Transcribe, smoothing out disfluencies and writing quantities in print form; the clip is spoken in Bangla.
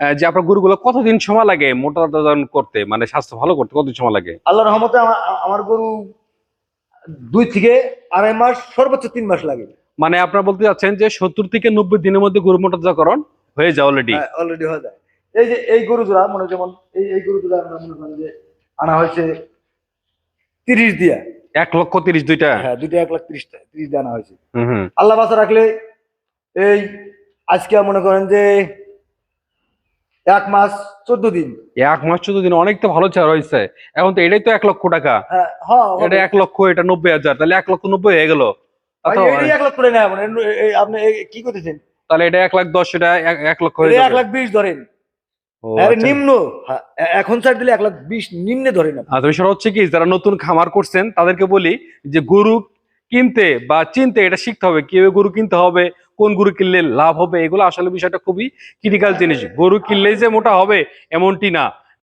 যে আপনার গরুগুলো কতদিন সময় লাগে মোটা তাজাকরণ করতে, মানে স্বাস্থ্য ভালো করতে কতদিন সময় লাগে? আল্লাহর রহমতে আমার গরু 2 থেকে আড়াই মাস, সর্বোচ্চ 3 মাস লাগে। মানে আপনারা বলতে চাচ্ছেন যে 70 থেকে 90 দিনের মধ্যে গরু মোটা তাজাকরণ হয়ে যায় অলরেডি? হ্যাঁ, অলরেডি হয়ে যায়। এই যে এই গরু জোড়া মনে যেমন এই গরু জোড়া আমরা মনে করেন যে আনা হয়েছে 30 দিয়া। 1,30,000 দুইটা? হ্যাঁ, দুইটা 1,30,000 দিয়ে আনা হয়েছে। হুম হুম। আল্লাহ বাঁচা রাখলে এই আজকে মনে করেন যে 1 মাস 14 দিন। 1 মাস 14 দিন, অনেক তো ভালো ছাড় হয়েছে। এখন তো এটাই তো 1,00,000 টাকা। হ্যাঁ হ্যাঁ এটা হবে। 1,00,000, এটা 90,000, তাহলে 1,90,000 হয়ে গেল। ভাই অথবা এটাই 1 লাখ করে নেয় মানে আপনি কি করতেছেন? তাহলে এটা 1,10,000, এটা 1,00,000 হয়ে এটা যাবে। 1,20,000 ধরেন। ও আরে আচ্ছা। নিম্ন। হ্যাঁ, এখন ছাড় দিলে 1,20,000 নিম্নে ধরেন আপনি। আর বিষয় হচ্ছে কি, যারা নতুন খামার করছেন তাদেরকে বলি যে গরু কিনতে বা চিনতে এটা শিখতে হবে, কিভাবে গরু কিনতে হবে, কোন গরু কিনলে লাভ হবে, এগুলো আসলে বিষয়টা খুবই ক্রিটিক্যাল জিনিস। গরু কিনলেই যে মোটা হবে এমনটি না।